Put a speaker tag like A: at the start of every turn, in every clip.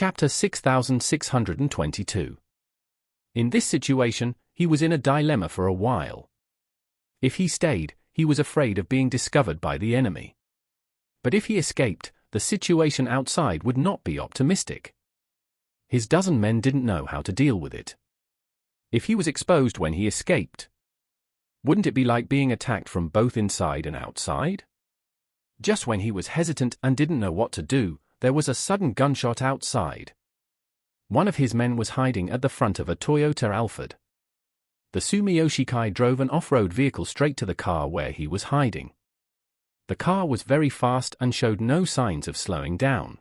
A: Chapter 6622. In this situation, he was in a dilemma for a while. If he stayed, he was afraid of being discovered by the enemy. But if he escaped, the situation outside would not be optimistic. His dozen men didn't know how to deal with it. If he was exposed when he escaped, wouldn't it be like being attacked from both inside and outside? Just when he was hesitant and didn't know what to do, there was a sudden gunshot outside. One of his men was hiding at the front of a Toyota Alphard. The Sumiyoshikai drove an off-road vehicle straight to the car where he was hiding. The car was very fast and showed no signs of slowing down.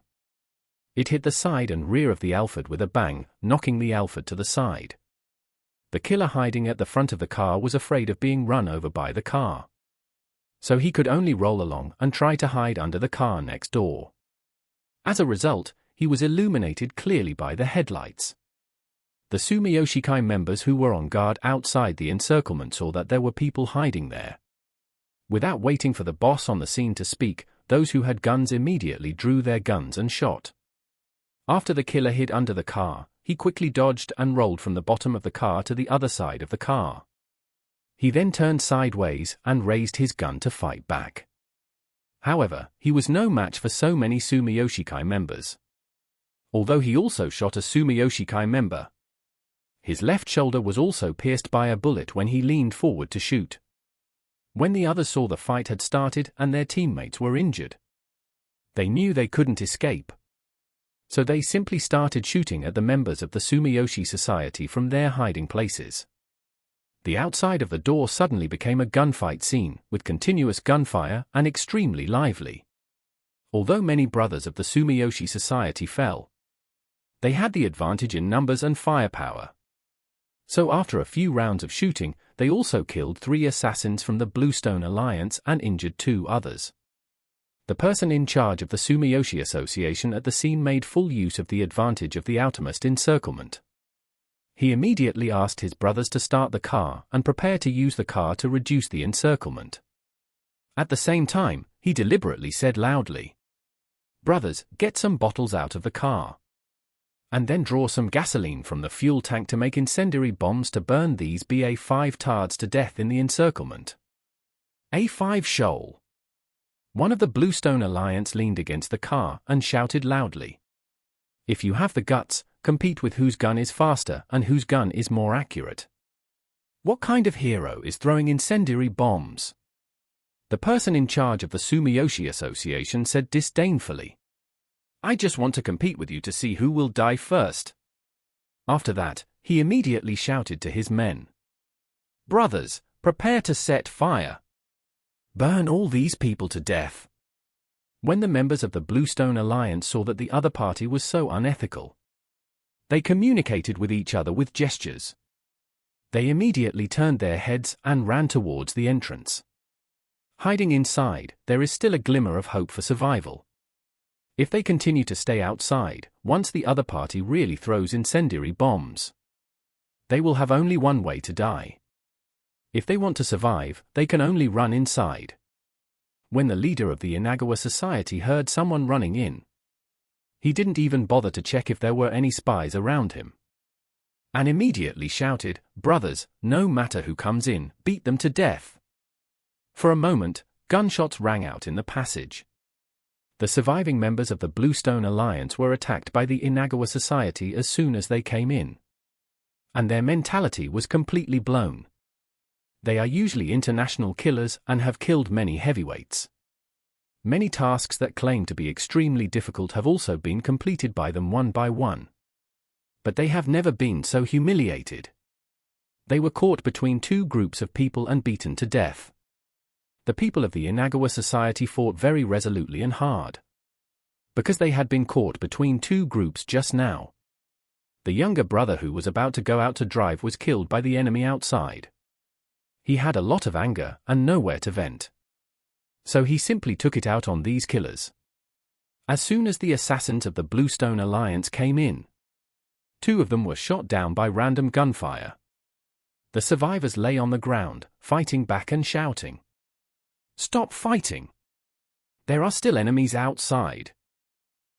A: It hit the side and rear of the Alphard with a bang, knocking the Alphard to the side. The killer hiding at the front of the car was afraid of being run over by the car. So he could only roll along and try to hide under the car next door. As a result, he was illuminated clearly by the headlights. The Sumiyoshikai members who were on guard outside the encirclement saw that there were people hiding there. Without waiting for the boss on the scene to speak, those who had guns immediately drew their guns and shot. After the killer hid under the car, he quickly dodged and rolled from the bottom of the car to the other side of the car. He then turned sideways and raised his gun to fight back. However, he was no match for so many Sumiyoshikai members. Although he also shot a Sumiyoshikai member, his left shoulder was also pierced by a bullet when he leaned forward to shoot. When the others saw the fight had started and their teammates were injured, they knew they couldn't escape. So they simply started shooting at the members of the Sumiyoshi Society from their hiding places. The outside of the door suddenly became a gunfight scene, with continuous gunfire and extremely lively. Although many brothers of the Sumiyoshi Society fell, they had the advantage in numbers and firepower. So after a few rounds of shooting, they also killed 3 assassins from the Bluestone Alliance and injured 2 others. The person in charge of the Sumiyoshi Association at the scene made full use of the advantage of the outermost encirclement. He immediately asked his brothers to start the car and prepare to use the car to reduce the encirclement. At the same time, he deliberately said loudly, "Brothers, get some bottles out of the car. And then draw some gasoline from the fuel tank to make incendiary bombs to burn these BA-5 tards to death in the encirclement." A5 Shoal. One of the Bluestone Alliance leaned against the car and shouted loudly, "If you have the guts, compete with whose gun is faster and whose gun is more accurate. What kind of hero is throwing incendiary bombs?" The person in charge of the Sumiyoshi Association said disdainfully, "I just want to compete with you to see who will die first." After that, he immediately shouted to his men, "Brothers, prepare to set fire. Burn all these people to death." When the members of the Bluestone Alliance saw that the other party was so unethical, they communicated with each other with gestures. They immediately turned their heads and ran towards the entrance. Hiding inside, there is still a glimmer of hope for survival. If they continue to stay outside, once the other party really throws incendiary bombs, they will have only one way to die. If they want to survive, they can only run inside. When the leader of the Inagawa Society heard someone running in, he didn't even bother to check if there were any spies around him, and immediately shouted, "Brothers, no matter who comes in, beat them to death." For a moment, gunshots rang out in the passage. The surviving members of the Bluestone Alliance were attacked by the Inagawa Society as soon as they came in, and their mentality was completely blown. They are usually international killers and have killed many heavyweights. Many tasks that claim to be extremely difficult have also been completed by them one by one. But they have never been so humiliated. They were caught between 2 groups of people and beaten to death. The people of the Inagawa Society fought very resolutely and hard, because they had been caught between 2 groups just now. The younger brother who was about to go out to drive was killed by the enemy outside. He had a lot of anger and nowhere to vent. So he simply took it out on these killers. As soon as the assassins of the Bluestone Alliance came in, 2 of them were shot down by random gunfire. The survivors lay on the ground, fighting back and shouting, "Stop fighting! There are still enemies outside.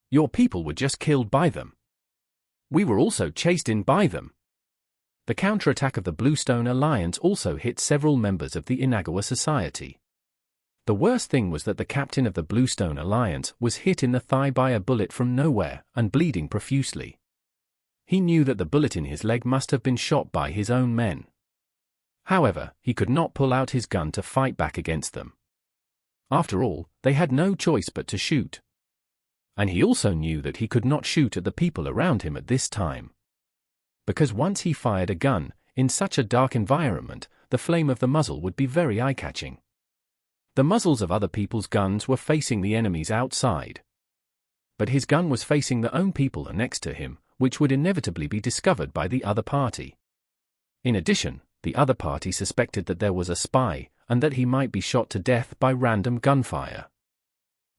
A: Your people were just killed by them." We were also chased in by them. The counterattack of the Bluestone Alliance also hit several members of the Inagawa Society. The worst thing was that the captain of the Bluestone Alliance was hit in the thigh by a bullet from nowhere and bleeding profusely. He knew that the bullet in his leg must have been shot by his own men. However, he could not pull out his gun to fight back against them. After all, they had no choice but to shoot. And he also knew that he could not shoot at the people around him at this time. Because once he fired a gun, in such a dark environment, the flame of the muzzle would be very eye-catching. The muzzles of other people's guns were facing the enemies outside. But his gun was facing the own people next to him, which would inevitably be discovered by the other party. In addition, the other party suspected that there was a spy, and that he might be shot to death by random gunfire.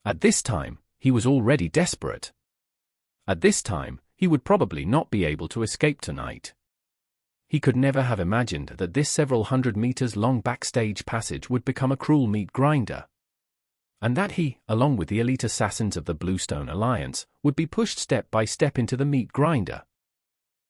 A: At this time, he was already desperate. At this time, he would probably not be able to escape tonight. He could never have imagined that this several hundred meters long backstage passage would become a cruel meat grinder. And that he, along with the elite assassins of the Bluestone Alliance, would be pushed step by step into the meat grinder.